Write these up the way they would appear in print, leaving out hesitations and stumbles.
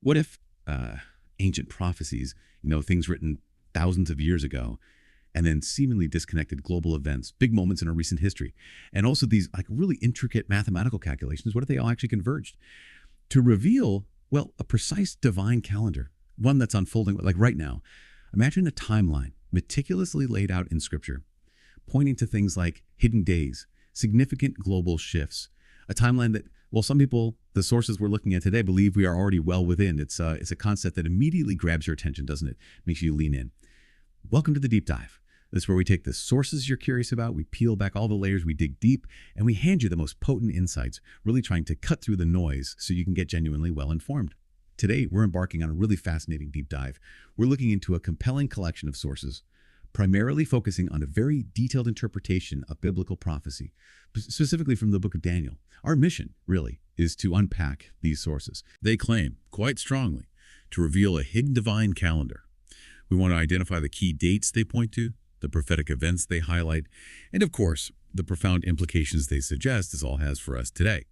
What if ancient prophecies, things written thousands of years ago, and then seemingly disconnected global events, big moments in our recent history, and also these like really intricate mathematical calculations, what if they all actually converged to reveal, well, a precise divine calendar, one that's unfolding like right now? Imagine a timeline meticulously laid out in Scripture, pointing to things like hidden days, significant global shifts, a timeline that, well, some people, the sources we're looking at today, believe we are already well within. It's a concept that immediately grabs your attention, doesn't it? Makes you lean in. Welcome to the Deep Dive. This is where we take the sources you're curious about, we peel back all the layers, we dig deep, and we hand you the most potent insights, really trying to cut through the noise so you can get genuinely well informed. Today, we're embarking on a really fascinating deep dive. We're looking into a compelling collection of sources, primarily focusing on a very detailed interpretation of biblical prophecy, specifically from the book of Daniel. Our mission, really, is to unpack these sources. They claim, quite strongly, to reveal a hidden divine calendar. We want to identify the key dates they point to, the prophetic events they highlight, and of course, the profound implications they suggest this all has for us today.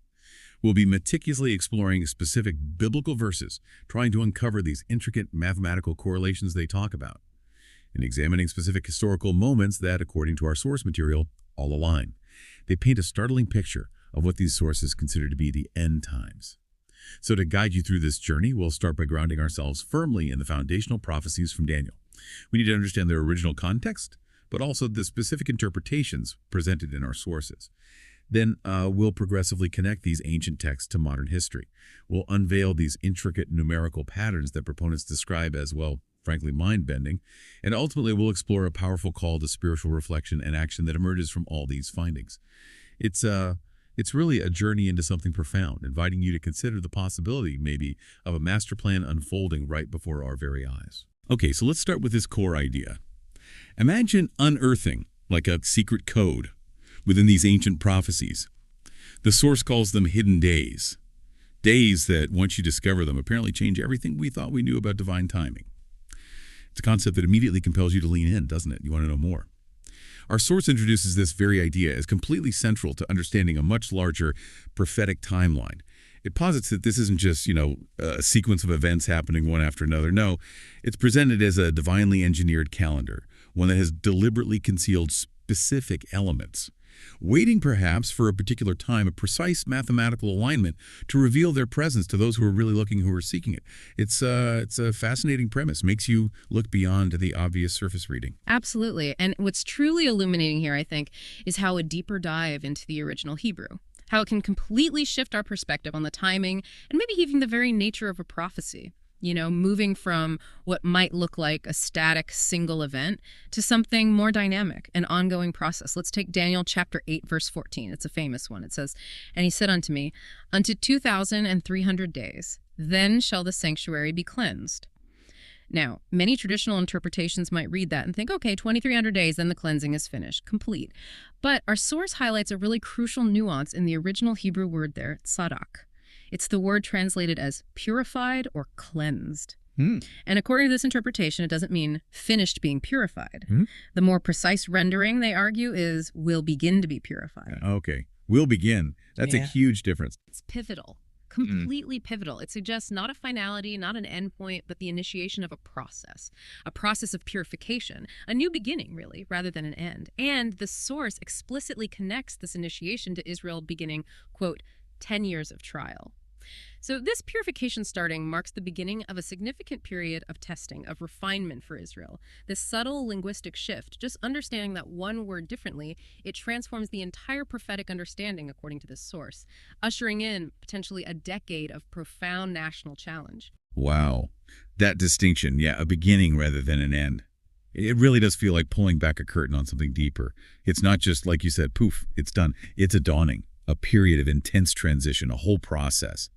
We'll be meticulously exploring specific biblical verses, trying to uncover these intricate mathematical correlations they talk about, and examining specific historical moments that, according to our source material, all align. They paint a startling picture of what these sources consider to be the end times. So to guide you through this journey, we'll start by grounding ourselves firmly in the foundational prophecies from Daniel. We need to understand their original context, but also the specific interpretations presented in our sources. Then we'll progressively connect these ancient texts to modern history. We'll unveil these intricate numerical patterns that proponents describe as, well, frankly, mind-bending, and ultimately we'll explore a powerful call to spiritual reflection and action that emerges from all these findings. It's really a journey into something profound, inviting you to consider the possibility, maybe, of a master plan unfolding right before our very eyes. Okay, so let's start with this core idea. Imagine unearthing, like a secret code, within these ancient prophecies. The source calls them hidden days. Days that, once you discover them, apparently change everything we thought we knew about divine timing. It's a concept that immediately compels you to lean in, doesn't it? You want to know more. Our source introduces this very idea as completely central to understanding a much larger prophetic timeline. It posits that this isn't just, a sequence of events happening one after another. No, it's presented as a divinely engineered calendar, one that has deliberately concealed specific elements, waiting perhaps for a particular time, a precise mathematical alignment to reveal their presence to those who are really looking, who are seeking it. It's a fascinating premise, makes you look beyond the obvious surface reading. Absolutely. And what's truly illuminating here, I think, is how a deeper dive into the original Hebrew, how it can completely shift our perspective on the timing and maybe even the very nature of a prophecy. Moving from what might look like a static single event to something more dynamic, an ongoing process. Let's take Daniel chapter 8, verse 14. It's a famous one. It says, "And he said unto me, unto 2,300 days, then shall the sanctuary be cleansed." Now, many traditional interpretations might read that and think, okay, 2,300 days, then the cleansing is finished, complete. But our source highlights a really crucial nuance in the original Hebrew word there, tzadak. It's the word translated as purified or cleansed. And according to this interpretation, it doesn't mean finished being purified. The more precise rendering, they argue, is will begin to be purified. Okay, will begin. That's a huge difference. It's pivotal, completely pivotal. It suggests not a finality, not an endpoint, but the initiation of a process of purification, a new beginning, really, rather than an end. And the source explicitly connects this initiation to Israel beginning, quote, 10 years of trial. So this purification starting marks the beginning of a significant period of testing, of refinement for Israel. This subtle linguistic shift, just understanding that one word differently, it transforms the entire prophetic understanding according to this source, ushering in potentially a decade of profound national challenge. Wow. That distinction, a beginning rather than an end. It really does feel like pulling back a curtain on something deeper. It's not just, like you said, poof, it's done. It's a dawning, a period of intense transition, a whole process.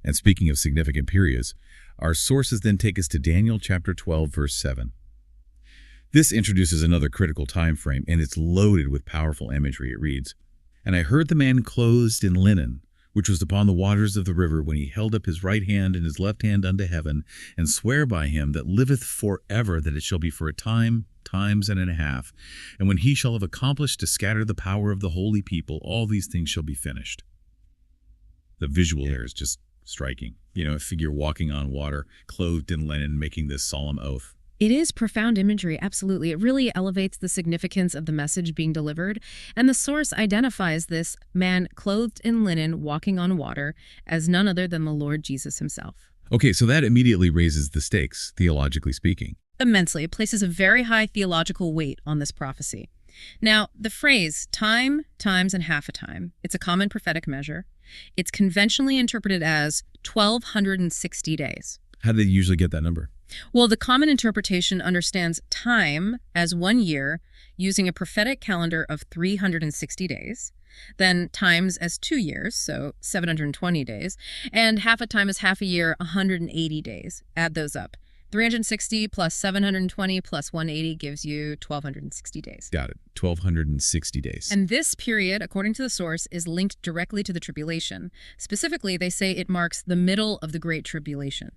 And speaking of significant periods, our sources then take us to Daniel chapter 12, verse 7. This introduces another critical time frame, and it's loaded with powerful imagery. It reads, "And I heard the man clothed in linen, which was upon the waters of the river, when he held up his right hand and his left hand unto heaven, and sware by him that liveth forever, that it shall be for a time, times and a half. And when he shall have accomplished to scatter the power of the holy people, all these things shall be finished." The visual here is just Striking. A figure walking on water, clothed in linen, making this solemn oath. It is profound imagery, absolutely. It really elevates the significance of the message being delivered, and the source identifies this man clothed in linen walking on water as none other than the Lord Jesus himself. Okay, so that immediately raises the stakes, theologically speaking. Immensely. It places a very high theological weight on this prophecy. Now, the phrase time, times, and half a time, it's a common prophetic measure. It's conventionally interpreted as 1,260 days. How do they usually get that number? Well, the common interpretation understands time as 1 year using a prophetic calendar of 360 days, then times as 2 years, so 720 days, and half a time as half a year, 180 days. Add those up. 360 plus 720 plus 180 gives you 1,260 days. Got it. 1,260 days. And this period, according to the source, is linked directly to the tribulation. Specifically, they say it marks the middle of the Great Tribulation.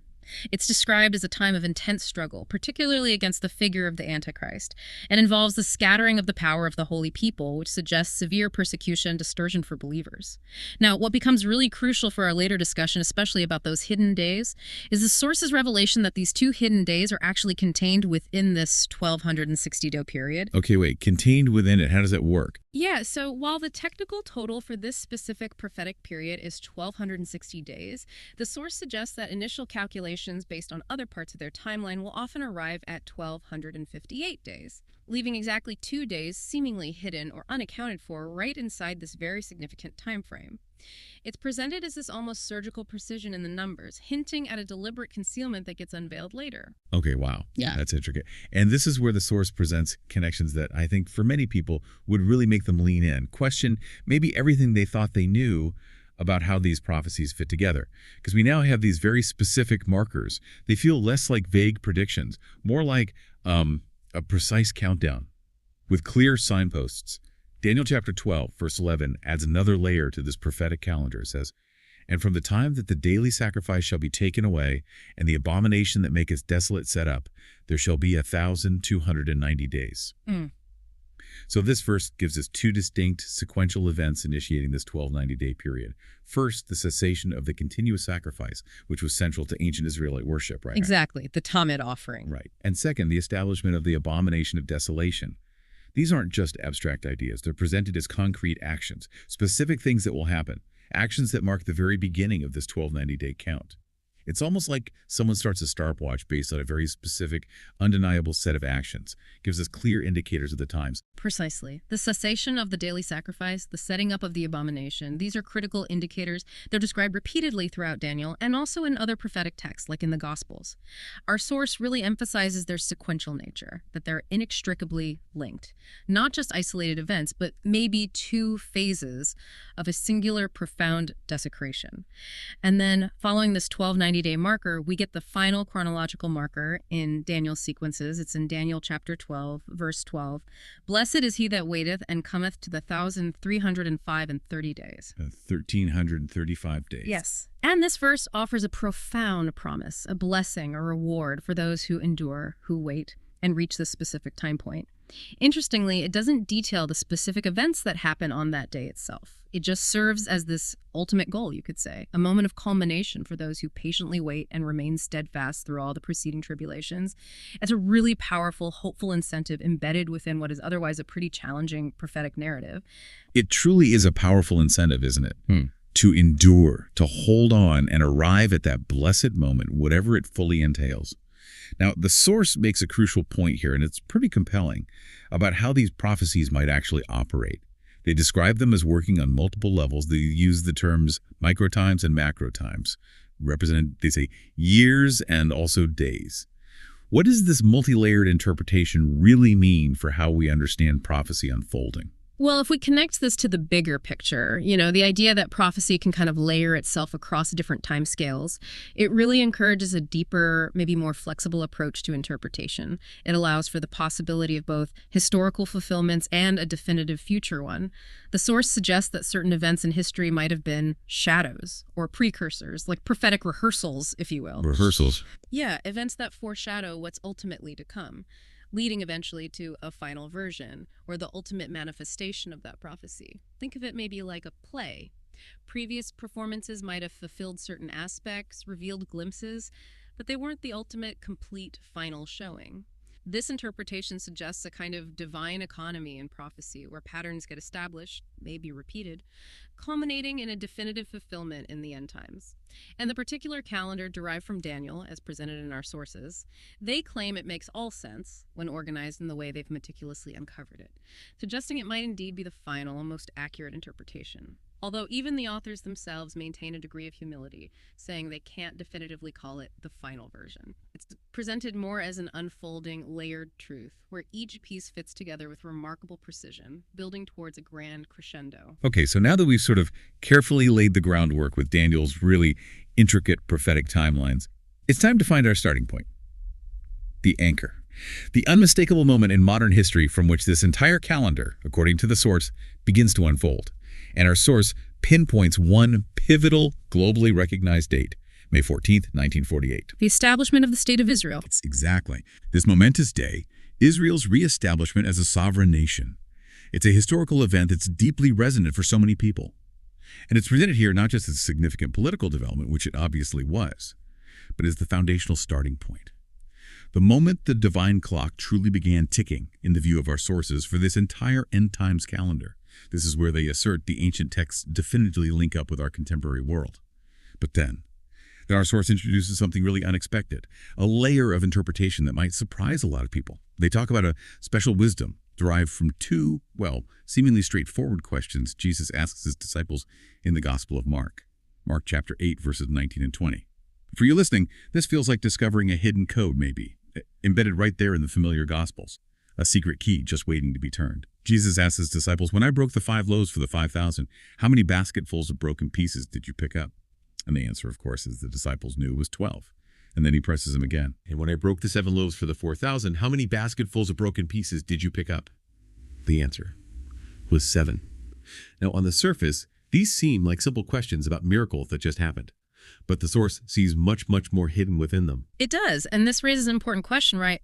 It's described as a time of intense struggle, particularly against the figure of the Antichrist, and involves the scattering of the power of the holy people, which suggests severe persecution and dispersion for believers. Now, what becomes really crucial for our later discussion, especially about those hidden days, is the source's revelation that these 2 hidden days are actually contained within this 1,260-day period. Okay, wait. Contained within it. How does that work? Yeah, so while the technical total for this specific prophetic period is 1,260 days, the source suggests that initial calculations based on other parts of their timeline will often arrive at 1,258 days, leaving exactly 2 days seemingly hidden or unaccounted for right inside this very significant time frame. It's presented as this almost surgical precision in the numbers, hinting at a deliberate concealment that gets unveiled later. Okay, wow. Yeah. That's intricate. And this is where the source presents connections that I think for many people would really make them lean in, question maybe everything they thought they knew about how these prophecies fit together. Because we now have these very specific markers. They feel less like vague predictions, more like a precise countdown with clear signposts. Daniel chapter 12, verse 11 adds another layer to this prophetic calendar. It says, "And from the time that the daily sacrifice shall be taken away, and the abomination that maketh desolate set up, there shall be 1,290 days." So this verse gives us 2 distinct sequential events initiating this 1,290-day period. First, the cessation of the continuous sacrifice, which was central to ancient Israelite worship, right? Exactly, the Tamid offering. Right. And second, the establishment of the abomination of desolation. These aren't just abstract ideas. They're presented as concrete actions, specific things that will happen, actions that mark the very beginning of this 1,290-day count. It's almost like someone starts a stopwatch based on a very specific, undeniable set of actions. Gives us clear indicators of the times. Precisely. The cessation of the daily sacrifice, the setting up of the abomination, these are critical indicators. They're described repeatedly throughout Daniel and also in other prophetic texts, like in the Gospels. Our source really emphasizes their sequential nature, that they're inextricably linked. Not just isolated events, but maybe 2 phases of a singular, profound desecration. And then, following this 1,290-day marker, we get the final chronological marker in Daniel's sequences. It's in Daniel chapter 12, verse 12. "Blessed is he that waiteth and cometh to the 1,305 and 30 days. 1,335 days. Yes. And this verse offers a profound promise, a blessing, a reward for those who endure, who wait, and reach this specific time point. Interestingly, it doesn't detail the specific events that happen on that day itself. It just serves as this ultimate goal, you could say, a moment of culmination for those who patiently wait and remain steadfast through all the preceding tribulations. It's a really powerful, hopeful incentive embedded within what is otherwise a pretty challenging prophetic narrative. It truly is a powerful incentive, isn't it? To endure, to hold on and arrive at that blessed moment, whatever it fully entails. Now, the source makes a crucial point here, and it's pretty compelling, about how these prophecies might actually operate. They describe them as working on multiple levels. They use the terms microtimes and macrotimes, represent, they say, years and also days. What does this multi-layered interpretation really mean for how we understand prophecy unfolding? Well, if we connect this to the bigger picture, the idea that prophecy can kind of layer itself across different time scales, it really encourages a deeper, maybe more flexible approach to interpretation. It allows for the possibility of both historical fulfillments and a definitive future one. The source suggests that certain events in history might have been shadows or precursors, like prophetic rehearsals, if you will. Rehearsals. Yeah, events that foreshadow what's ultimately to come, leading eventually to a final version or the ultimate manifestation of that prophecy. Think of it maybe like a play. Previous performances might have fulfilled certain aspects, revealed glimpses, but they weren't the ultimate, complete, final showing. This interpretation suggests a kind of divine economy in prophecy, where patterns get established, may be repeated, culminating in a definitive fulfillment in the end times. And the particular calendar derived from Daniel, as presented in our sources, they claim it makes all sense when organized in the way they've meticulously uncovered it, suggesting it might indeed be the final and most accurate interpretation. Although even the authors themselves maintain a degree of humility, saying they can't definitively call it the final version. It's presented more as an unfolding, layered truth, where each piece fits together with remarkable precision, building towards a grand crescendo. Okay, so now that we've sort of carefully laid the groundwork with Daniel's really intricate prophetic timelines, it's time to find our starting point. The anchor. The unmistakable moment in modern history from which this entire calendar, according to the source, begins to unfold. And our source pinpoints one pivotal, globally recognized date, May 14th, 1948. The establishment of the State of Israel. Exactly. This momentous day, Israel's reestablishment as a sovereign nation. It's a historical event that's deeply resonant for so many people. And it's presented here not just as a significant political development, which it obviously was, but as the foundational starting point. The moment the divine clock truly began ticking in the view of our sources for this entire end times calendar. This is where they assert the ancient texts definitively link up with our contemporary world. But then our source introduces something really unexpected, a layer of interpretation that might surprise a lot of people. They talk about a special wisdom derived from two, seemingly straightforward questions Jesus asks his disciples in the Gospel of Mark. Mark chapter 8, verses 19 and 20. For you listening, this feels like discovering a hidden code, maybe, embedded right there in the familiar Gospels. A secret key just waiting to be turned. Jesus asked his disciples, when I broke the 5 loaves for the 5,000, how many basketfuls of broken pieces did you pick up? And the answer, of course, as the disciples knew, was 12. And then he presses him again. And when I broke the 7 loaves for the 4,000, how many basketfuls of broken pieces did you pick up? The answer was 7. Now, on the surface, these seem like simple questions about miracles that just happened. But the source sees much, much more hidden within them. It does, and this raises an important question, right?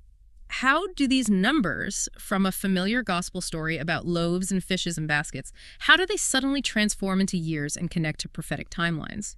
How do these numbers from a familiar gospel story about loaves and fishes and baskets, how do they suddenly transform into years and connect to prophetic timelines?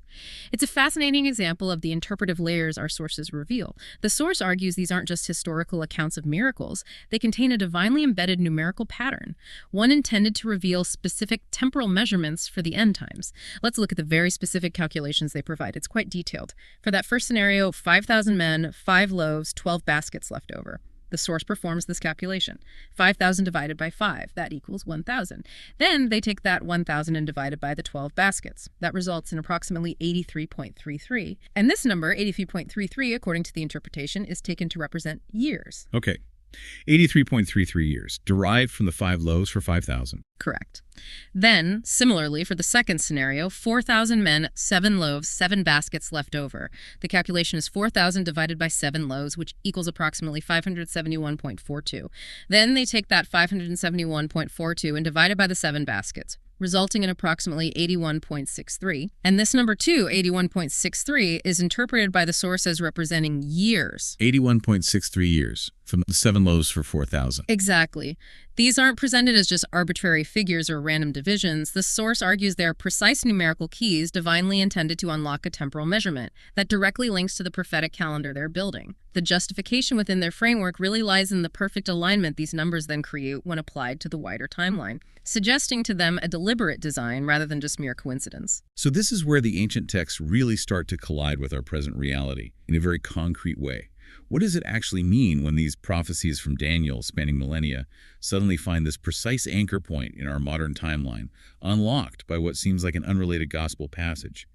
It's a fascinating example of the interpretive layers our sources reveal. The source argues these aren't just historical accounts of miracles. They contain a divinely embedded numerical pattern, one intended to reveal specific temporal measurements for the end times. Let's look at the very specific calculations they provide. It's quite detailed. For that first scenario, 5,000 men, 5 loaves, 12 baskets left over. The source performs this calculation. 5,000 divided by 5, that equals 1,000. Then they take that 1,000 and divide it by the 12 baskets. That results in approximately 83.33. And this number, 83.33, according to the interpretation, is taken to represent years. Okay. 83.33 years, derived from the 5 loaves for 5,000. Correct. Then, similarly, for the second scenario, 4,000 men, 7 loaves, 7 baskets left over. The calculation is 4,000 divided by 7 loaves, which equals approximately 571.42. Then they take that 571.42 and divide it by the 7 baskets, resulting in approximately 81.63. And this number 2, 81.63, is interpreted by the source as representing years. 81.63 years from the 7 loaves for 4,000. Exactly. These aren't presented as just arbitrary figures or random divisions. The source argues they are precise numerical keys divinely intended to unlock a temporal measurement that directly links to the prophetic calendar they're building. The justification within their framework really lies in the perfect alignment these numbers then create when applied to the wider timeline, suggesting to them a deliberate design rather than just mere coincidence. So this is where the ancient texts really start to collide with our present reality in a very concrete way. What does it actually mean when these prophecies from Daniel spanning millennia suddenly find this precise anchor point in our modern timeline, unlocked by what seems like an unrelated gospel passage?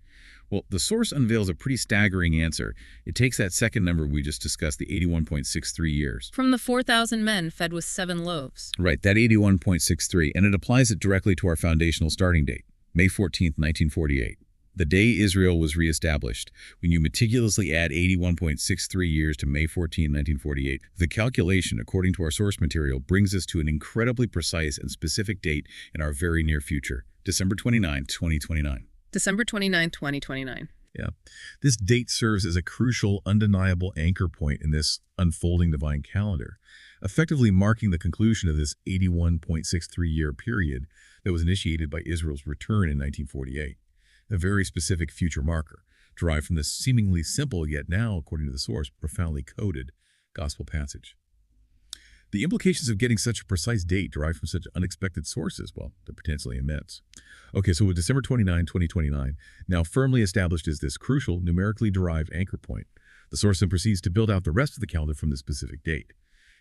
Well, the source unveils a pretty staggering answer. It takes that second number we just discussed, the 81.63 years. From the 4,000 men fed with 7 loaves. Right, that 81.63, and it applies it directly to our foundational starting date, May 14th, 1948. The day Israel was reestablished. When you meticulously add 81.63 years to May 14, 1948, the calculation, according to our source material, brings us to an incredibly precise and specific date in our very near future, December 29, 2029. December 29, 2029. Yeah. This date serves as a crucial, undeniable anchor point in this unfolding divine calendar, effectively marking the conclusion of this 81.63-year period that was initiated by Israel's return in 1948. a very specific future marker, derived from this seemingly simple, yet now, according to the source, profoundly coded gospel passage. The implications of getting such a precise date derived from such unexpected sources, well, they're potentially immense. Okay, so with December 29, 2029, now firmly established as this crucial, numerically derived anchor point, the source then proceeds to build out the rest of the calendar from this specific date,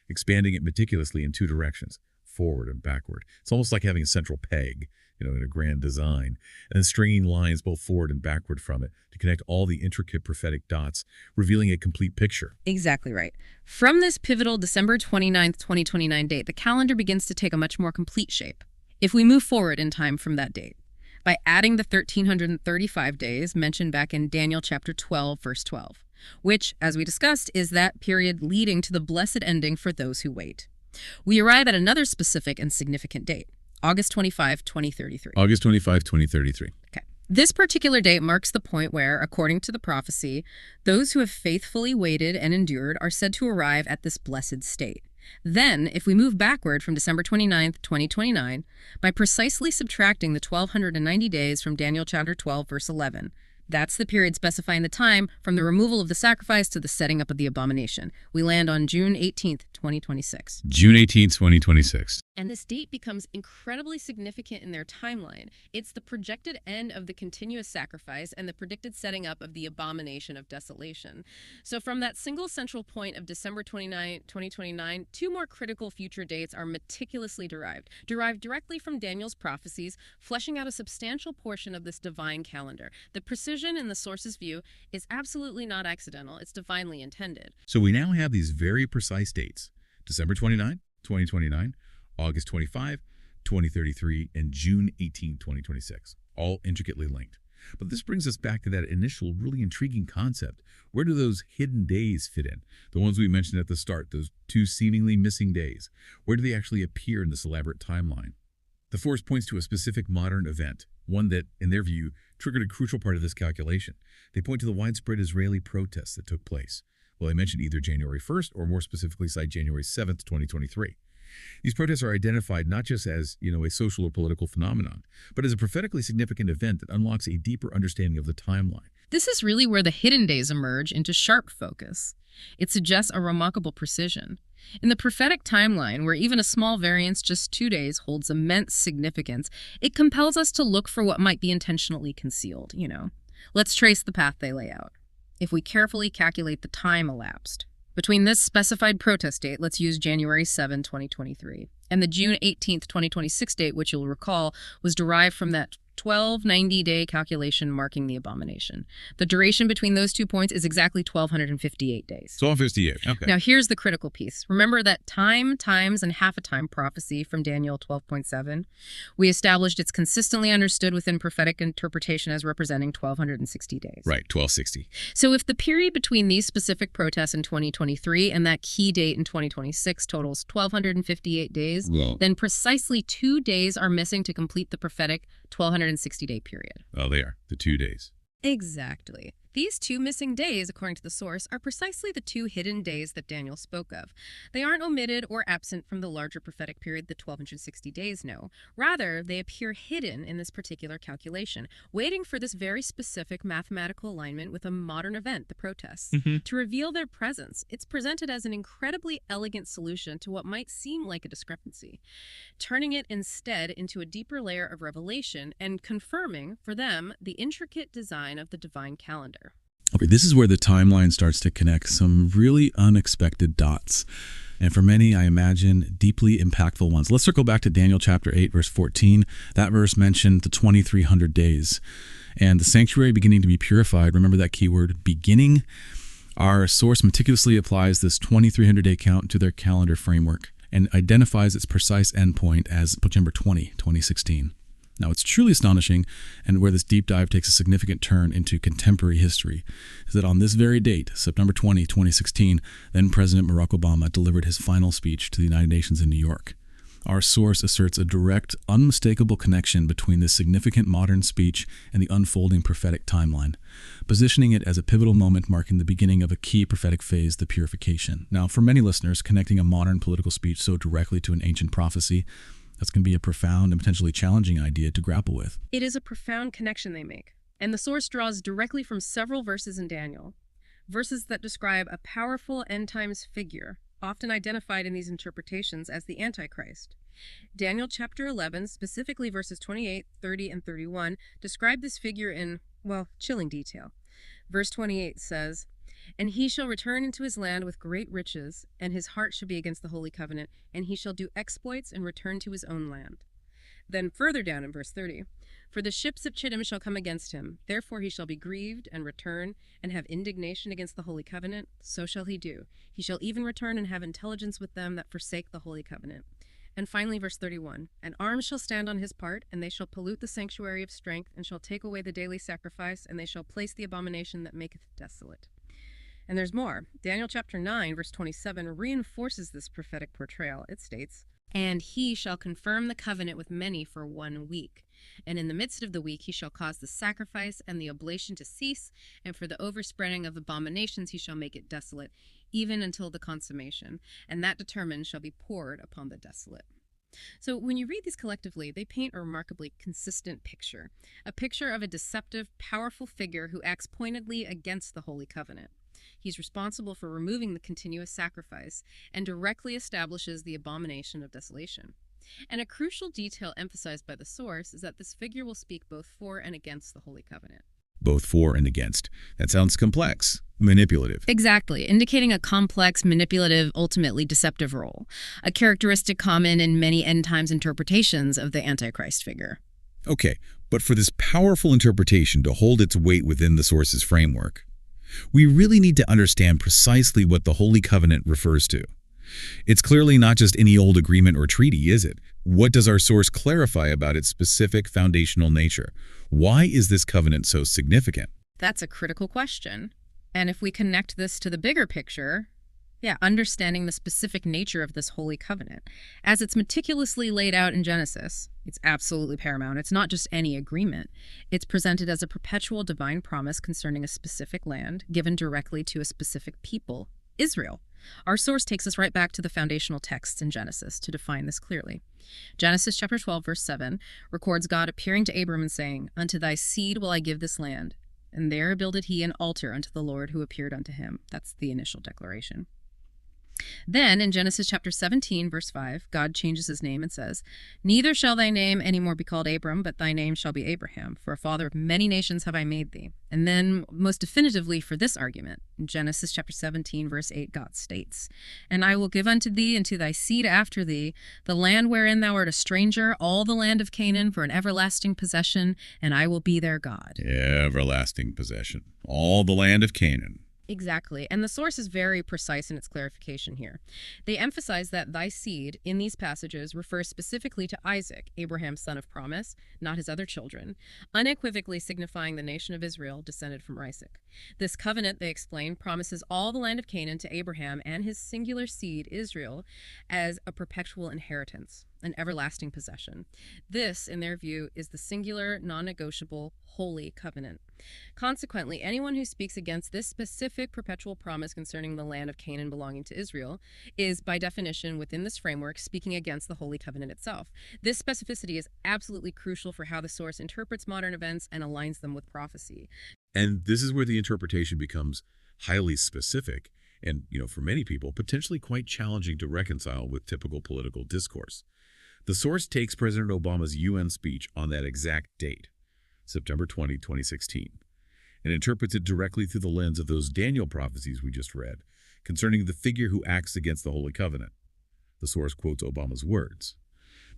expanding it meticulously in two directions, forward and backward. It's almost like having a central peg, in a grand design, and then stringing lines both forward and backward from it to connect all the intricate prophetic dots, revealing a complete picture. Exactly right. From this pivotal December 29th, 2029 date, the calendar begins to take a much more complete shape. If we move forward in time from that date, by adding the 1335 days mentioned back in Daniel chapter 12, verse 12, which, as we discussed, is that period leading to the blessed ending for those who wait, we arrive at another specific and significant date, August 25, 2033. August 25, 2033. Okay. This particular date marks the point where, according to the prophecy, those who have faithfully waited and endured are said to arrive at this blessed state. Then, if we move backward from December 29th, 2029, by precisely subtracting the 1290 days from Daniel chapter 12, verse 11, that's the period specifying the time from the removal of the sacrifice to the setting up of the abomination. We land on June 18th, 2026. June 18th, 2026. And this date becomes incredibly significant in their timeline. It's the projected end of the continuous sacrifice and the predicted setting up of the abomination of desolation. So from that single central point of December 29, 2029, two more critical future dates are meticulously derived directly from Daniel's prophecies, fleshing out a substantial portion of this divine calendar. The precision in the source's view is absolutely not accidental. It's divinely intended. So we now have these very precise dates, December 29, 2029, August 25, 2033, and June 18, 2026, all intricately linked. But this brings us back to that initial really intriguing concept. Where do those hidden days fit in? The ones we mentioned at the start, those two seemingly missing days. Where do they actually appear in this elaborate timeline? The force points to a specific modern event, one that, in their view, triggered a crucial part of this calculation. They point to the widespread Israeli protests that took place. Well, they mentioned either January 1st or more specifically cite January 7th, 2023. These protests are identified not just as, a social or political phenomenon, but as a prophetically significant event that unlocks a deeper understanding of the timeline. This is really where the hidden days emerge into sharp focus. It suggests a remarkable precision. In the prophetic timeline, where even a small variance, just 2 days, holds immense significance, it compels us to look for what might be intentionally concealed, Let's trace the path they lay out. If we carefully calculate the time elapsed between this specified protest date, let's use January 7, 2023, and the June 18th, 2026 date, which you'll recall was derived from that 1290-day calculation marking the abomination. The duration between those 2 points is exactly 1,258 days. 1258, okay. Now, here's the critical piece. Remember that time, times, and half a time prophecy from Daniel 12.7? We established it's consistently understood within prophetic interpretation as representing 1,260 days. Right, 1260. So if the period between these specific protests in 2023 and that key date in 2026 totals 1,258 days, then precisely 2 days are missing to complete the prophetic 1,260-day period. Oh, they are. The 2 days. Exactly. These 2 missing days, according to the source, are precisely the 2 hidden days that Daniel spoke of. They aren't omitted or absent from the larger prophetic period, the 1,260 days, no. Rather, they appear hidden in this particular calculation, waiting for this very specific mathematical alignment with a modern event, the protests. To reveal their presence, it's presented as an incredibly elegant solution to what might seem like a discrepancy, turning it instead into a deeper layer of revelation and confirming, for them, the intricate design of the divine calendar. Okay, this is where the timeline starts to connect some really unexpected dots. And for many, I imagine, deeply impactful ones. Let's circle back to Daniel chapter 8, verse 14. That verse mentioned the 2,300 days and the sanctuary beginning to be purified. Remember that keyword, beginning? Our source meticulously applies this 2,300-day count to their calendar framework and identifies its precise endpoint as September 20, 2016. Now, it's truly astonishing, and where this deep dive takes a significant turn into contemporary history, is that on this very date, September 20, 2016, then President Barack Obama delivered his final speech to the United Nations in New York. Our source asserts a direct, unmistakable connection between this significant modern speech and the unfolding prophetic timeline, positioning it as a pivotal moment marking the beginning of a key prophetic phase, the purification. Now, for many listeners, connecting a modern political speech so directly to an ancient prophecy, that's going to be a profound and potentially challenging idea to grapple with. It is a profound connection they make. And the source draws directly from several verses in Daniel, verses that describe a powerful end times figure, often identified in these interpretations as the Antichrist. Daniel chapter 11, specifically verses 28, 30, and 31, describe this figure in, well, chilling detail. Verse 28 says, "And he shall return into his land with great riches, and his heart shall be against the holy covenant, and he shall do exploits and return to his own land." Then further down in verse 30, "For the ships of Chittim shall come against him, therefore he shall be grieved and return and have indignation against the holy covenant, so shall he do. He shall even return and have intelligence with them that forsake the holy covenant." And finally, verse 31, "And arms shall stand on his part, and they shall pollute the sanctuary of strength, and shall take away the daily sacrifice, and they shall place the abomination that maketh desolate." And there's more. Daniel chapter 9, verse 27 reinforces this prophetic portrayal. It states, "And he shall confirm the covenant with many for 1 week. And in the midst of the week he shall cause the sacrifice and the oblation to cease, and for the overspreading of abominations he shall make it desolate, even until the consummation, and that determined shall be poured upon the desolate." So when you read these collectively, they paint a remarkably consistent picture, a picture of a deceptive, powerful figure who acts pointedly against the Holy Covenant. He's responsible for removing the continuous sacrifice and directly establishes the abomination of desolation. And a crucial detail emphasized by the source is that this figure will speak both for and against the Holy Covenant. Both for and against. That sounds complex, manipulative. Exactly, indicating a complex, manipulative, ultimately deceptive role, a characteristic common in many end times interpretations of the Antichrist figure. Okay, but for this powerful interpretation to hold its weight within the source's framework, we really need to understand precisely what the Holy Covenant refers to. It's clearly not just any old agreement or treaty, is it? What does our source clarify about its specific foundational nature? Why is this covenant so significant? That's a critical question. And if we connect this to the bigger picture, understanding the specific nature of this Holy Covenant, as it's meticulously laid out in Genesis, it's absolutely paramount. It's not just any agreement. It's presented as a perpetual divine promise concerning a specific land given directly to a specific people, Israel. Our source takes us right back to the foundational texts in Genesis to define this clearly. Genesis chapter 12, verse 7 records God appearing to Abram and saying, "Unto thy seed will I give this land. And there builded he an altar unto the Lord who appeared unto him." That's the initial declaration. Then in Genesis chapter 17, verse 5, God changes his name and says, "Neither shall thy name any more be called Abram, but thy name shall be Abraham, for a father of many nations have I made thee." And then most definitively for this argument, in Genesis chapter 17, verse 8, God states, "And I will give unto thee and to thy seed after thee the land wherein thou art a stranger, all the land of Canaan, for an everlasting possession, and I will be their God." Everlasting possession. All the land of Canaan. Exactly. And the source is very precise in its clarification here. They emphasize that thy seed in these passages refers specifically to Isaac, Abraham's son of promise, not his other children, unequivocally signifying the nation of Israel descended from Isaac. This covenant, they explain, promises all the land of Canaan to Abraham and his singular seed, Israel, as a perpetual inheritance, an everlasting possession. This, in their view, is the singular, non-negotiable, holy covenant. Consequently, anyone who speaks against this specific perpetual promise concerning the land of Canaan belonging to Israel is, by definition, within this framework, speaking against the Holy Covenant itself. This specificity is absolutely crucial for how the source interprets modern events and aligns them with prophecy. And this is where the interpretation becomes highly specific and, for many people, potentially quite challenging to reconcile with typical political discourse. The source takes President Obama's UN speech on that exact date, September 20, 2016, and interprets it directly through the lens of those Daniel prophecies we just read concerning the figure who acts against the Holy Covenant. The source quotes Obama's words.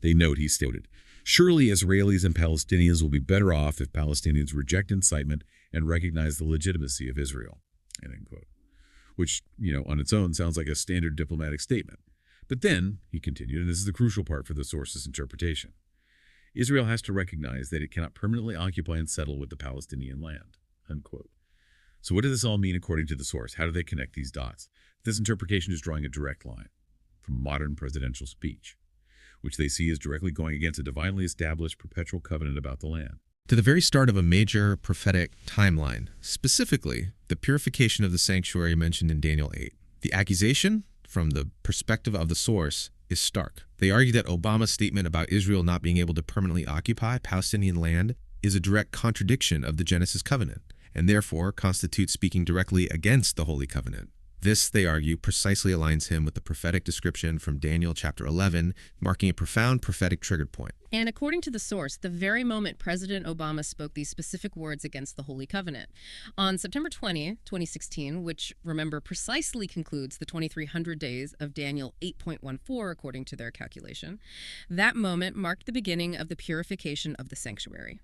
They note he stated, "Surely Israelis and Palestinians will be better off if Palestinians reject incitement and recognize the legitimacy of Israel," end quote. Which, on its own sounds like a standard diplomatic statement. But then, he continued, and this is the crucial part for the source's interpretation, Israel has to recognize that it cannot permanently occupy and settle with the Palestinian land, unquote. So what does this all mean according to the source? How do they connect these dots? This interpretation is drawing a direct line from modern presidential speech, which they see as directly going against a divinely established perpetual covenant about the land, to the very start of a major prophetic timeline, specifically the purification of the sanctuary mentioned in Daniel 8. The accusation, from the perspective of the source, is stark. They argue that Obama's statement about Israel not being able to permanently occupy Palestinian land is a direct contradiction of the Genesis covenant, and therefore constitutes speaking directly against the Holy Covenant. This, they argue, precisely aligns him with the prophetic description from Daniel chapter 11, marking a profound prophetic trigger point. And according to the source, the very moment President Obama spoke these specific words against the Holy Covenant. On September 20, 2016, which, remember, precisely concludes the 2300 days of Daniel 8.14 according to their calculation, that moment marked the beginning of the purification of the sanctuary.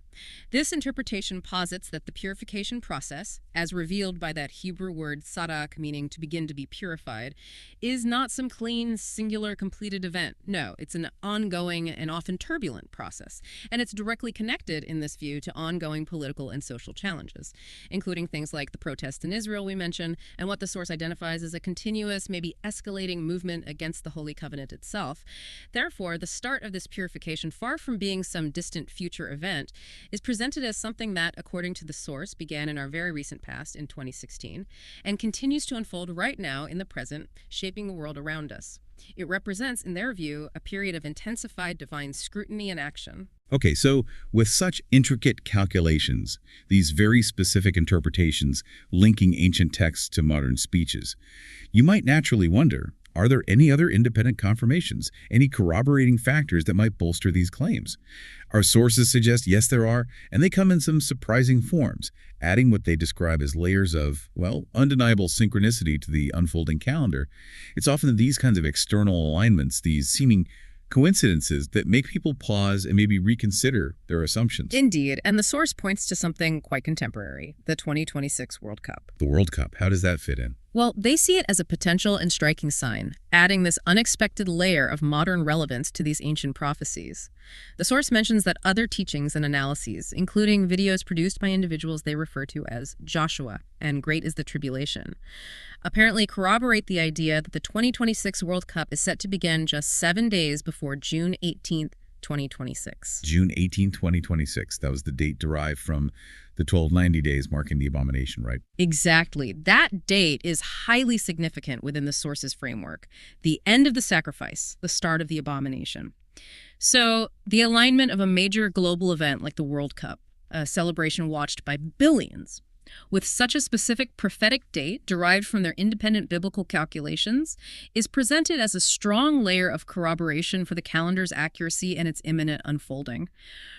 This interpretation posits that the purification process, as revealed by that Hebrew word sadak, meaning to begin to be purified, is not some clean, singular, completed event. No, it's an ongoing and often turbulent process, and it's directly connected in this view to ongoing political and social challenges, including things like the protests in Israel we mentioned, and what the source identifies as a continuous, maybe escalating movement against the Holy Covenant itself. Therefore, the start of this purification, far from being some distant future event, is presented as something that, according to the source, began in our very recent past in 2016, and continues to unfold right now in the present, shaping the world around us. It represents, in their view, a period of intensified divine scrutiny and action. Okay, so with such intricate calculations, these very specific interpretations linking ancient texts to modern speeches, you might naturally wonder, are there any other independent confirmations, any corroborating factors that might bolster these claims? Our sources suggest yes, there are, and they come in some surprising forms, adding what they describe as layers of, well, undeniable synchronicity to the unfolding calendar. It's often these kinds of external alignments, these seeming coincidences, that make people pause and maybe reconsider their assumptions. Indeed, and the source points to something quite contemporary, the 2026 World Cup. The World Cup, how does that fit in? Well, they see it as a potential and striking sign, adding this unexpected layer of modern relevance to these ancient prophecies. The source mentions that other teachings and analyses, including videos produced by individuals they refer to as Joshua and Great is the Tribulation, apparently corroborate the idea that the 2026 World Cup is set to begin just 7 days before June 18th, 2026. June 18, 2026. That was the date derived from the 1290 days marking the abomination, right? Exactly. That date is highly significant within the source's framework. The end of the sacrifice, the start of the abomination. So the alignment of a major global event like the World Cup, a celebration watched by billions, with such a specific prophetic date derived from their independent biblical calculations, is presented as a strong layer of corroboration for the calendar's accuracy and its imminent unfolding.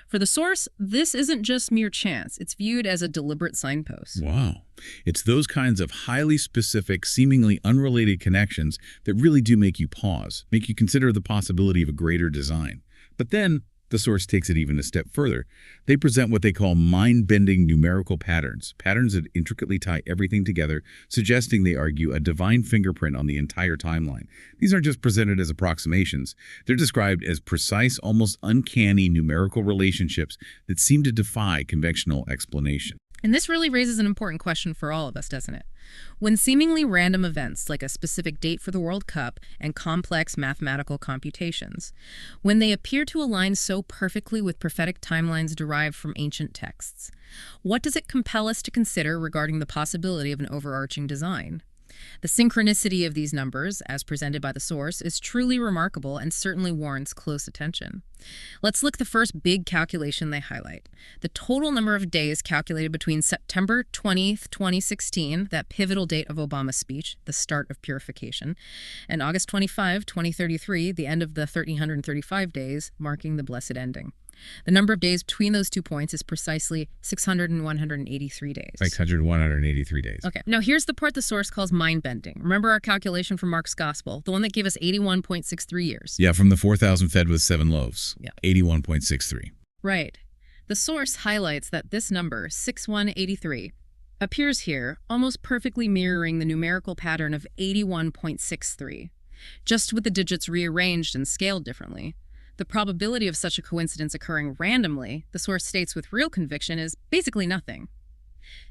For the source, this isn't just mere chance. It's viewed as a deliberate signpost. Wow. It's those kinds of highly specific, seemingly unrelated connections that really do make you pause, make you consider the possibility of a greater design. But then, the source takes it even a step further. They present what they call mind-bending numerical patterns that intricately tie everything together, suggesting, they argue, a divine fingerprint on the entire timeline. These aren't just presented as approximations. They're described as precise, almost uncanny numerical relationships that seem to defy conventional explanation. And this really raises an important question for all of us, doesn't it? When seemingly random events, like a specific date for the World Cup and complex mathematical computations, when they appear to align so perfectly with prophetic timelines derived from ancient texts, what does it compel us to consider regarding the possibility of an overarching design? The synchronicity of these numbers, as presented by the source, is truly remarkable and certainly warrants close attention. Let's look at the first big calculation they highlight. The total number of days calculated between September 20th, 2016, that pivotal date of Obama's speech, the start of purification, and August 25, 2033, the end of the 1335 days, marking the blessed ending. The number of days between those 2 points is precisely 600 and 183 days. 600 and 183 days. Okay, now here's the part the source calls mind-bending. Remember our calculation from Mark's Gospel, the one that gave us 81.63 years. Yeah, from the 4,000 fed with 7 loaves. Yeah. 81.63. Right. The source highlights that this number, 6183, appears here almost perfectly mirroring the numerical pattern of 81.63, just with the digits rearranged and scaled differently. The probability of such a coincidence occurring randomly, the source states with real conviction, is basically nothing.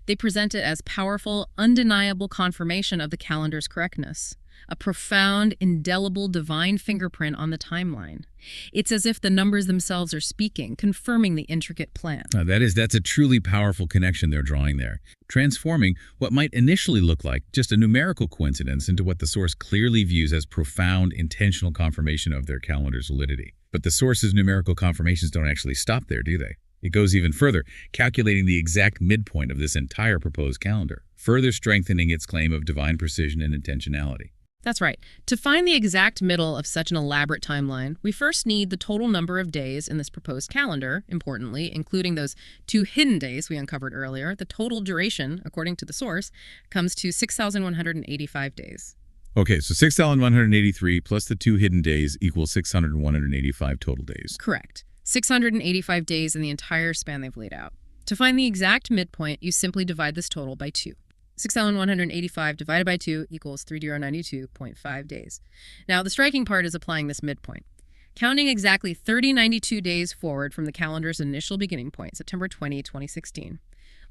They present it as powerful, undeniable confirmation of the calendar's correctness, a profound, indelible divine fingerprint on the timeline. It's as if the numbers themselves are speaking, confirming the intricate plan. That's a truly powerful connection they're drawing there, transforming what might initially look like just a numerical coincidence into what the source clearly views as profound, intentional confirmation of their calendar's validity. But the source's numerical confirmations don't actually stop there, do they? It goes even further, calculating the exact midpoint of this entire proposed calendar, further strengthening its claim of divine precision and intentionality. That's right. To find the exact middle of such an elaborate timeline, we first need the total number of days in this proposed calendar, importantly, including those 2 hidden days we uncovered earlier. The total duration, according to the source, comes to 6,185 days. Okay, so 6,183 plus the 2 hidden days equals 6,185 total days. Correct. 685 days in the entire span they've laid out. To find the exact midpoint, you simply divide this total by 2. 6,185 divided by 2 equals 3092.5 days. Now, the striking part is applying this midpoint. Counting exactly 3092 days forward from the calendar's initial beginning point, September 20, 2016,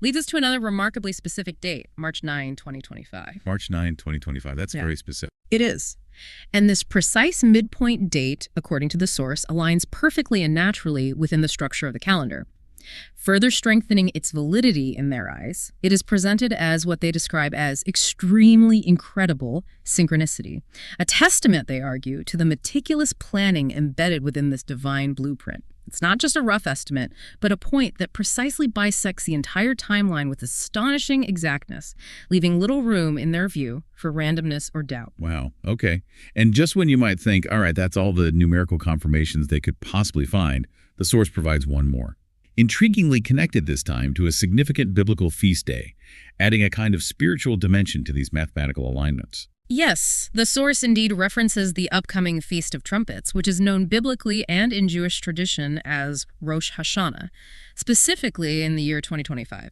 leads us to another remarkably specific date, March 9, 2025. March 9, 2025. That's very specific. It is. And this precise midpoint date, according to the source, aligns perfectly and naturally within the structure of the calendar. Further strengthening its validity in their eyes, it is presented as what they describe as extremely incredible synchronicity, a testament, they argue, to the meticulous planning embedded within this divine blueprint. It's not just a rough estimate, but a point that precisely bisects the entire timeline with astonishing exactness, leaving little room, in their view, for randomness or doubt. Wow, okay. And just when you might think, all right, that's all the numerical confirmations they could possibly find, the source provides one more. Intriguingly connected this time to a significant biblical feast day, adding a kind of spiritual dimension to these mathematical alignments. Yes, the source indeed references the upcoming Feast of Trumpets, which is known biblically and in Jewish tradition as Rosh Hashanah, specifically in the year 2025.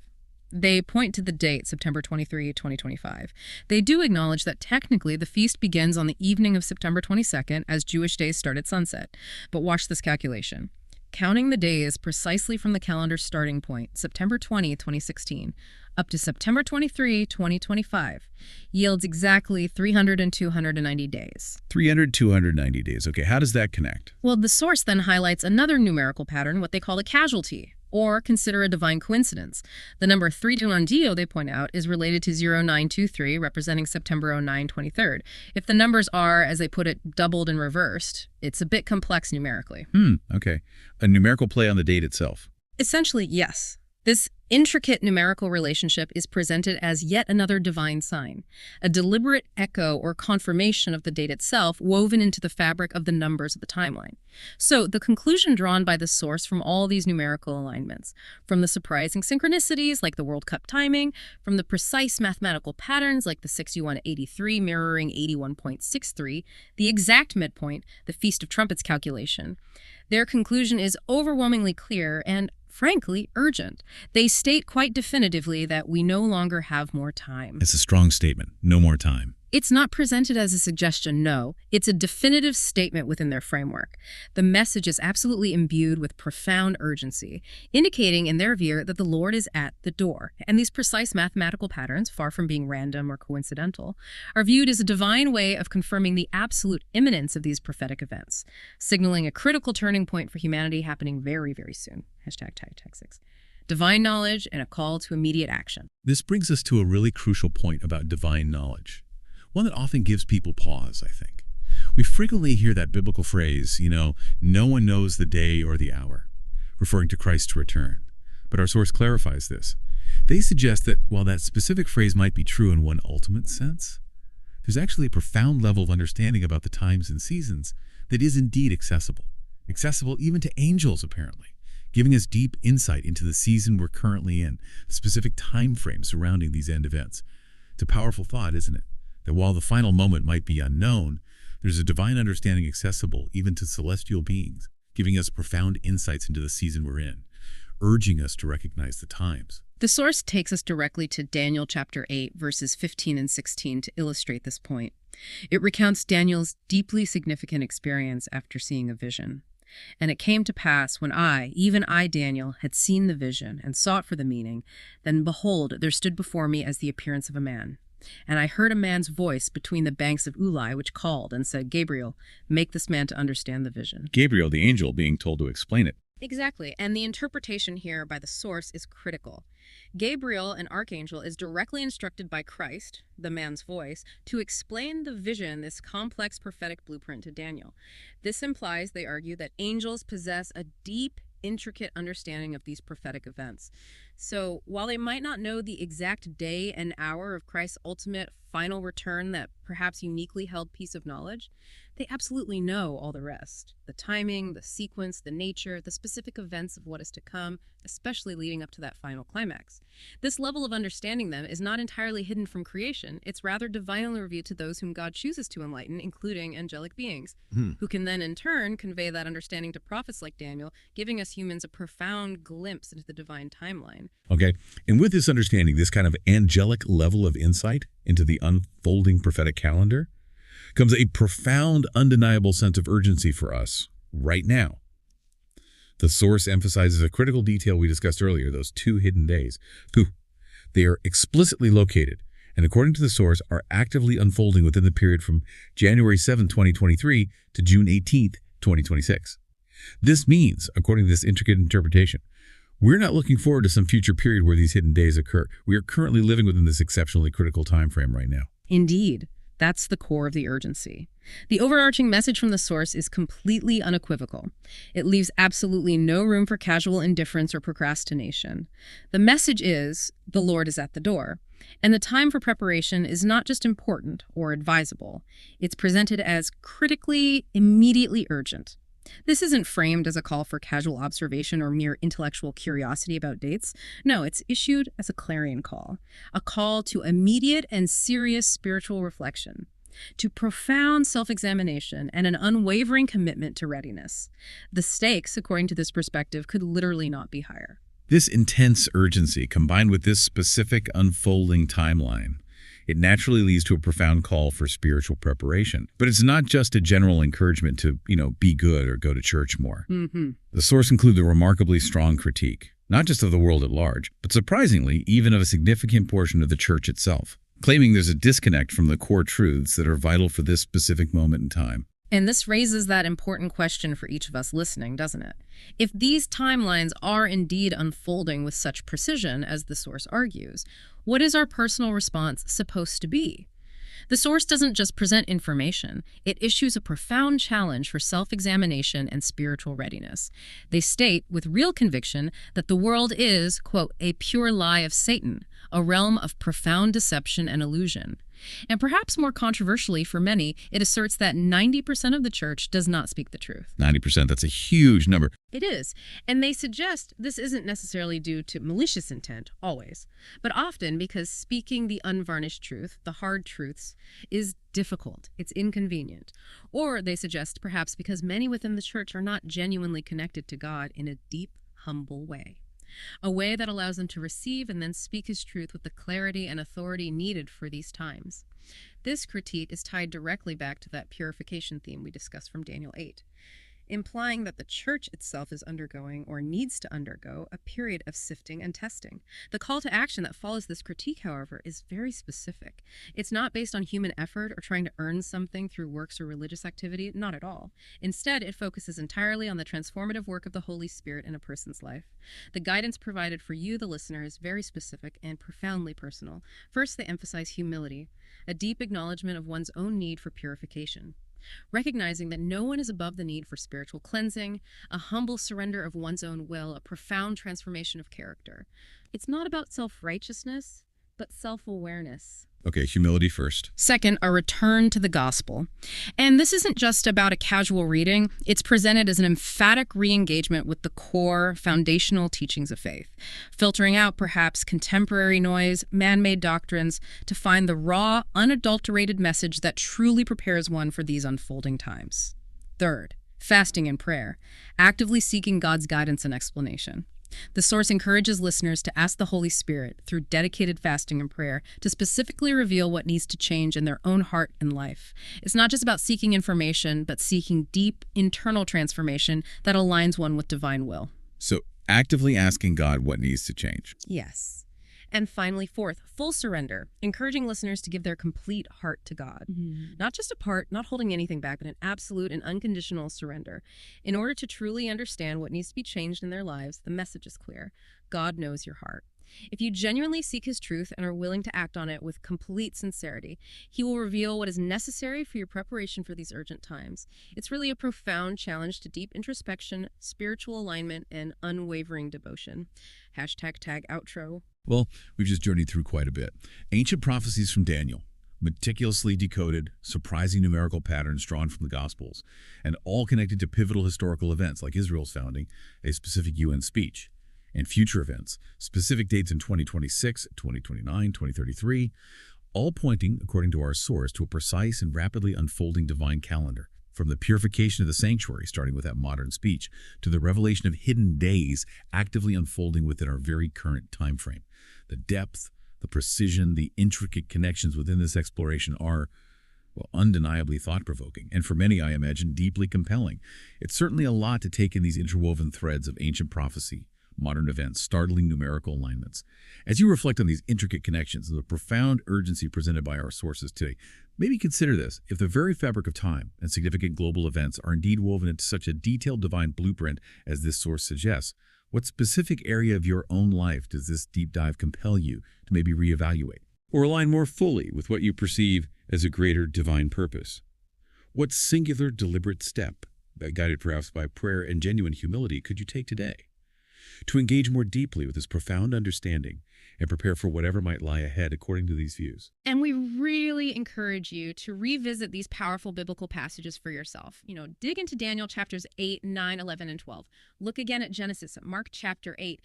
They point to the date, September 23, 2025. They do acknowledge that technically the feast begins on the evening of September 22nd as Jewish days start at sunset. But watch this calculation. Counting the days precisely from the calendar's starting point, September 20, 2016, up to September 23, 2025, yields exactly 300 and 290 days. 300, 290 days. Okay, how does that connect? Well, the source then highlights another numerical pattern, what they call a casualty, or consider a divine coincidence. The number 321dio, they point out, is related to 0923, representing September 09, 23rd. If the numbers are, as they put it, doubled and reversed, it's a bit complex numerically. Okay. A numerical play on the date itself. Essentially, yes. This intricate numerical relationship is presented as yet another divine sign, a deliberate echo or confirmation of the date itself woven into the fabric of the numbers of the timeline. So the conclusion drawn by the source from all these numerical alignments, from the surprising synchronicities like the World Cup timing, from the precise mathematical patterns like the 6183 mirroring 81.63, the exact midpoint, the Feast of Trumpets calculation, their conclusion is overwhelmingly clear and frankly, urgent. They state quite definitively that we no longer have more time. It's a strong statement. No more time. It's not presented as a suggestion, no. It's a definitive statement within their framework. The message is absolutely imbued with profound urgency, indicating in their view that the Lord is at the door. And these precise mathematical patterns, far from being random or coincidental, are viewed as a divine way of confirming the absolute imminence of these prophetic events, signaling a critical turning point for humanity happening very, very soon. #TagTag6. Divine knowledge and a call to immediate action. This brings us to a really crucial point about divine knowledge. One that often gives people pause, I think. We frequently hear that biblical phrase, no one knows the day or the hour, referring to Christ's return. But our source clarifies this. They suggest that while that specific phrase might be true in one ultimate sense, there's actually a profound level of understanding about the times and seasons that is indeed accessible even to angels, apparently, giving us deep insight into the season we're currently in, the specific time frame surrounding these end events. It's a powerful thought, isn't it? That while the final moment might be unknown, there's a divine understanding accessible even to celestial beings, giving us profound insights into the season we're in, urging us to recognize the times. The source takes us directly to Daniel chapter 8, verses 15 and 16 to illustrate this point. It recounts Daniel's deeply significant experience after seeing a vision. And it came to pass when even I, Daniel, had seen the vision and sought for the meaning, then behold, there stood before me as the appearance of a man. And I heard a man's voice between the banks of Ulai, which called and said, Gabriel, make this man to understand the vision. Gabriel, the angel, being told to explain it. Exactly, and the interpretation here by the source is critical. Gabriel, an archangel, is directly instructed by Christ, the man's voice, to explain the vision, this complex prophetic blueprint to Daniel. This implies, they argue, that angels possess a deep intricate understanding of these prophetic events. So while they might not know the exact day and hour of Christ's ultimate final return, that perhaps uniquely held piece of knowledge, they absolutely know all the rest. The timing, the sequence, the nature, the specific events of what is to come, especially leading up to that final climax. This level of understanding them is not entirely hidden from creation. It's rather divinely revealed to those whom God chooses to enlighten, including angelic beings, who can then in turn convey that understanding to prophets like Daniel, giving us humans a profound glimpse into the divine timeline. Okay, and with this understanding, this kind of angelic level of insight into the unfolding prophetic calendar, comes a profound, undeniable sense of urgency for us right now. The source emphasizes a critical detail we discussed earlier, those 2 hidden days. They are explicitly located, and according to the source, are actively unfolding within the period from January 7, 2023 to June 18, 2026. This means, according to this intricate interpretation, we're not looking forward to some future period where these hidden days occur. We are currently living within this exceptionally critical time frame right now. Indeed. That's the core of the urgency. The overarching message from the source is completely unequivocal. It leaves absolutely no room for casual indifference or procrastination. The message is, the Lord is at the door. And the time for preparation is not just important or advisable. It's presented as critically, immediately urgent. This isn't framed as a call for casual observation or mere intellectual curiosity about dates. No, it's issued as a clarion call, a call to immediate and serious spiritual reflection, to profound self-examination and an unwavering commitment to readiness. The stakes, according to this perspective, could literally not be higher. This intense urgency, combined with this specific unfolding timeline, it naturally leads to a profound call for spiritual preparation. But it's not just a general encouragement to, be good or go to church more. The source includes a remarkably strong critique, not just of the world at large, but surprisingly, even of a significant portion of the church itself, claiming there's a disconnect from the core truths that are vital for this specific moment in time. And this raises that important question for each of us listening, doesn't it? If these timelines are indeed unfolding with such precision, as the source argues, what is our personal response supposed to be? The source doesn't just present information, it issues a profound challenge for self-examination and spiritual readiness. They state with real conviction that the world is, quote, a pure lie of Satan, a realm of profound deception and illusion. And perhaps more controversially for many, it asserts that 90% of the church does not speak the truth. 90%, that's a huge number. It is. And they suggest this isn't necessarily due to malicious intent, always, but often because speaking the unvarnished truth, the hard truths, is difficult, it's inconvenient. Or they suggest perhaps because many within the church are not genuinely connected to God in a deep, humble way. A way that allows them to receive and then speak his truth with the clarity and authority needed for these times. This critique is tied directly back to that purification theme we discussed from Daniel 8, implying that the church itself is undergoing, or needs to undergo, a period of sifting and testing. The call to action that follows this critique, however, is very specific. It's not based on human effort or trying to earn something through works or religious activity, not at all. Instead, it focuses entirely on the transformative work of the Holy Spirit in a person's life. The guidance provided for you, the listener, is very specific and profoundly personal. First, they emphasize humility, a deep acknowledgement of one's own need for purification. Recognizing that no one is above the need for spiritual cleansing, a humble surrender of one's own will, a profound transformation of character. It's not about self-righteousness, but self-awareness. Okay, humility first. Second, a return to the gospel. And this isn't just about a casual reading. It's presented as an emphatic re-engagement with the core, foundational teachings of faith, filtering out perhaps contemporary noise, man-made doctrines, to find the raw, unadulterated message that truly prepares one for these unfolding times. Third, fasting and prayer, actively seeking God's guidance and explanation. The source encourages listeners to ask the Holy Spirit, through dedicated fasting and prayer, to specifically reveal what needs to change in their own heart and life. It's not just about seeking information, but seeking deep, internal transformation that aligns one with divine will. So, actively asking God what needs to change. Yes. And finally, fourth, full surrender, encouraging listeners to give their complete heart to God. Not just a part, not holding anything back, but an absolute and unconditional surrender. In order to truly understand what needs to be changed in their lives, the message is clear. God knows your heart. If you genuinely seek his truth and are willing to act on it with complete sincerity, he will reveal what is necessary for your preparation for these urgent times. It's really a profound challenge to deep introspection, spiritual alignment, and unwavering devotion. #tag outro. Well, we've just journeyed through quite a bit. Ancient prophecies from Daniel, meticulously decoded, surprising numerical patterns drawn from the Gospels, and all connected to pivotal historical events like Israel's founding, a specific UN speech, and future events, specific dates in 2026, 2029, 2033, all pointing, according to our source, to a precise and rapidly unfolding divine calendar. From the purification of the sanctuary, starting with that modern speech, to the revelation of hidden days actively unfolding within our very current time frame. The depth, the precision, the intricate connections within this exploration are, well, undeniably thought-provoking, and for many, I imagine, deeply compelling. It's certainly a lot to take in these interwoven threads of ancient prophecy, modern events, startling numerical alignments. As you reflect on these intricate connections and the profound urgency presented by our sources today, maybe consider this. If the very fabric of time and significant global events are indeed woven into such a detailed divine blueprint as this source suggests, what specific area of your own life does this deep dive compel you to maybe reevaluate or align more fully with what you perceive as a greater divine purpose? What singular, deliberate step, guided perhaps by prayer and genuine humility, could you take today to engage more deeply with this profound understanding and prepare for whatever might lie ahead according to these views? And we really encourage you to revisit these powerful biblical passages for yourself. Dig into Daniel chapters 8, 9, 11, and 12. Look again at Genesis, Mark chapter 8.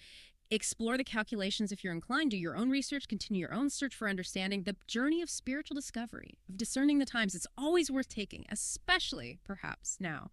Explore the calculations if you're inclined. Do your own research. Continue your own search for understanding. The journey of spiritual discovery, of discerning the times, it's always worth taking, especially perhaps now